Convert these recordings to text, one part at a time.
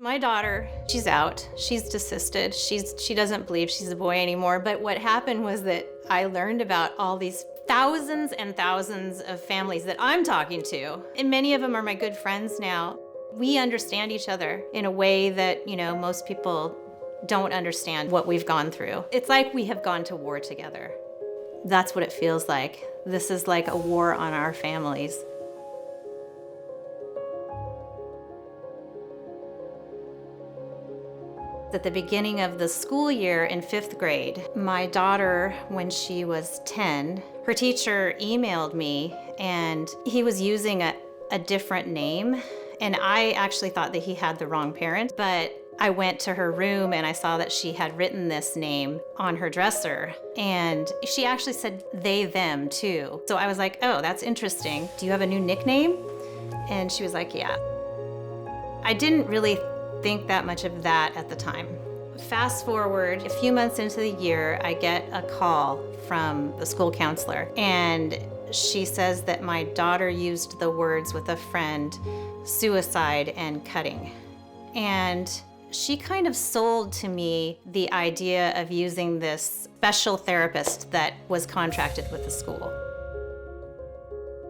My daughter, she's out. She's desisted. She doesn't believe she's a boy anymore. But what happened was that I learned about all these thousands and thousands of families that I'm talking to. And many of them are my good friends now. We understand each other in a way that, most people don't understand what we've gone through. It's like we have gone to war together. That's what it feels like. This is like a war on our families. At the beginning of the school year in 5th grade, my daughter, when she was 10, her teacher emailed me and he was using a different name. And I actually thought that he had the wrong parent, but I went to her room and I saw that she had written this name on her dresser. And she actually said they, them too. So I was like, oh, that's interesting. Do you have a new nickname? And she was like, yeah. I didn't really think that much of that at the time. Fast forward a few months into the year, I get a call from the school counselor, and she says that my daughter used the words with a friend, suicide and cutting. And she kind of sold to me the idea of using this special therapist that was contracted with the school.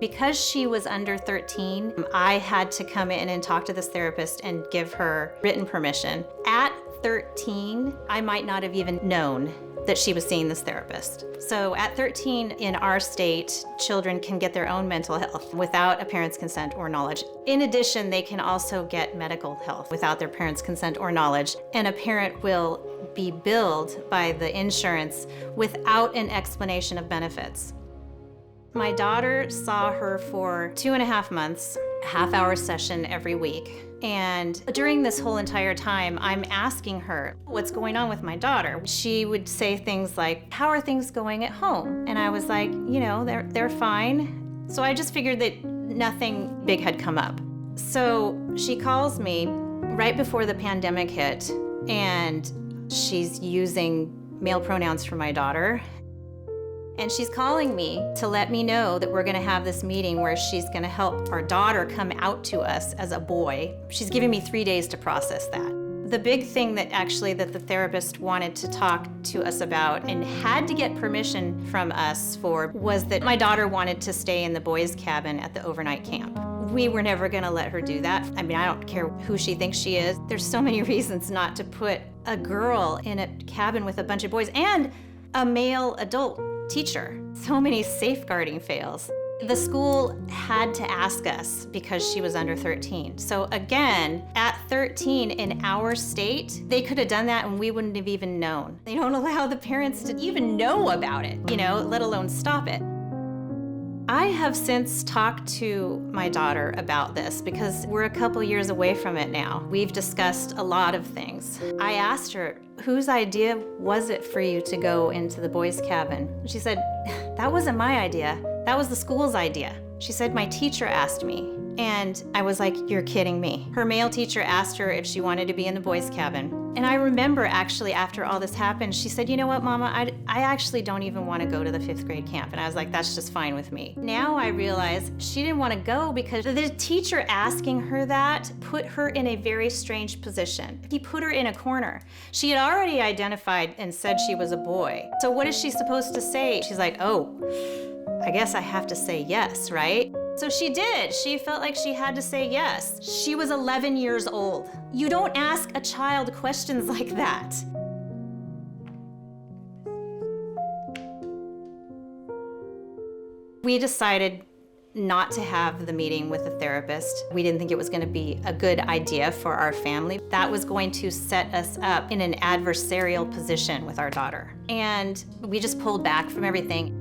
Because she was under 13, I had to come in and talk to this therapist and give her written permission. At 13, I might not have even known that she was seeing this therapist. So at 13 in our state, children can get their own mental health without a parent's consent or knowledge. In addition, they can also get medical health without their parent's consent or knowledge. And a parent will be billed by the insurance without an explanation of benefits. My daughter saw her for 2.5 months, a half-hour session every week. And during this whole entire time, I'm asking her, what's going on with my daughter? She would say things like, how are things going at home? And I was like, they're fine. So I just figured that nothing big had come up. So she calls me right before the pandemic hit, and she's using male pronouns for my daughter. And she's calling me to let me know that we're gonna have this meeting where she's gonna help our daughter come out to us as a boy. She's giving me 3 days to process that. The big thing that the therapist wanted to talk to us about and had to get permission from us for was that my daughter wanted to stay in the boys' cabin at the overnight camp. We were never gonna let her do that. I mean, I don't care who she thinks she is. There's so many reasons not to put a girl in a cabin with a bunch of boys and a male adult teacher. So many safeguarding fails. The school had to ask us because she was under 13. So again, at 13 in our state, they could have done that and we wouldn't have even known. They don't allow the parents to even know about it, let alone stop it. I have since talked to my daughter about this because we're a couple years away from it now. We've discussed a lot of things. I asked her, whose idea was it for you to go into the boys' cabin? She said, that wasn't my idea. That was the school's idea. She said, my teacher asked me. And I was like, you're kidding me. Her male teacher asked her if she wanted to be in the boys' cabin. And I remember actually after all this happened, she said, you know what, Mama, I actually don't even want to go to the 5th grade camp. And I was like, that's just fine with me. Now I realize she didn't want to go because the teacher asking her that put her in a very strange position. He put her in a corner. She had already identified and said she was a boy. So what is she supposed to say? She's like, oh, I guess I have to say yes, right? So she did. She felt like she had to say yes. She was 11 years old. You don't ask a child questions like that. We decided not to have the meeting with the therapist. We didn't think it was going to be a good idea for our family. That was going to set us up in an adversarial position with our daughter. And we just pulled back from everything.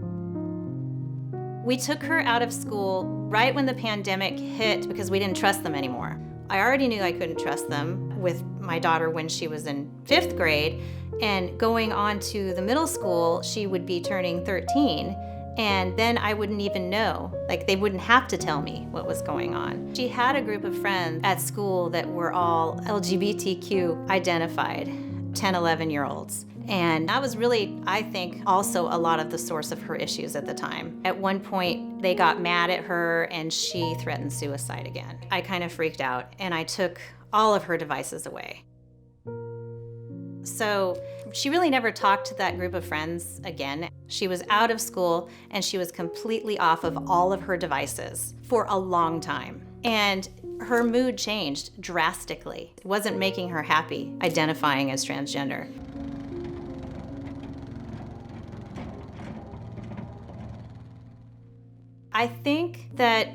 We took her out of school right when the pandemic hit because we didn't trust them anymore. I already knew I couldn't trust them with my daughter when she was in 5th grade, and going on to the middle school, she would be turning 13, and then I wouldn't even know. Like, they wouldn't have to tell me what was going on. She had a group of friends at school that were all LGBTQ identified. 10, 11-year-olds. And that was really, I think, also a lot of the source of her issues at the time. At one point, they got mad at her and she threatened suicide again. I kind of freaked out and I took all of her devices away. So she really never talked to that group of friends again. She was out of school and she was completely off of all of her devices for a long time. And her mood changed drastically. It wasn't making her happy identifying as transgender. I think that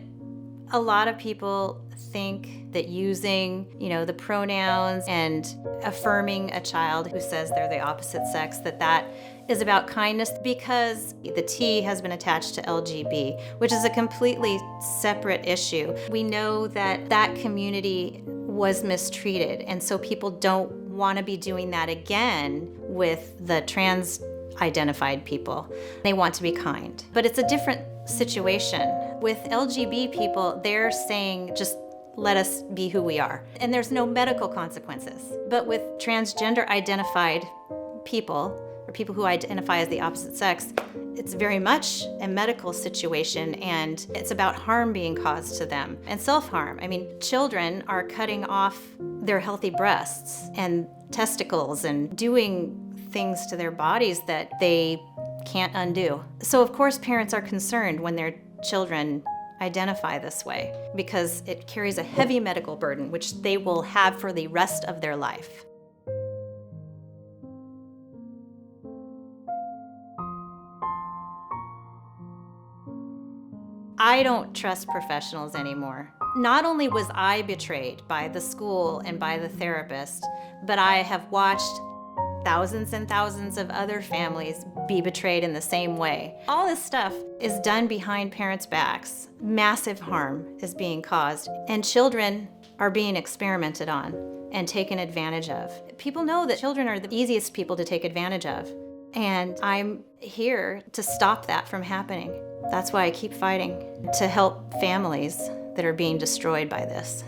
a lot of people think that using, the pronouns and affirming a child who says they're the opposite sex, that is about kindness, because the T has been attached to LGB, which is a completely separate issue. We know that that community was mistreated, and so people don't want to be doing that again with the trans identified people. They want to be kind. But it's a different situation. With LGB people, they're saying just let us be who we are. And there's no medical consequences. But with transgender identified people, or people who identify as the opposite sex, it's very much a medical situation, and it's about harm being caused to them and self-harm. I mean, children are cutting off their healthy breasts and testicles and doing things to their bodies that they can't undo. So of course parents are concerned when their children identify this way, because it carries a heavy medical burden, which they will have for the rest of their life. I don't trust professionals anymore. Not only was I betrayed by the school and by the therapist, but I have watched thousands and thousands of other families be betrayed in the same way. All this stuff is done behind parents' backs. Massive harm is being caused, and children are being experimented on and taken advantage of. People know that children are the easiest people to take advantage of, and I'm here to stop that from happening. That's why I keep fighting, to help families that are being destroyed by this.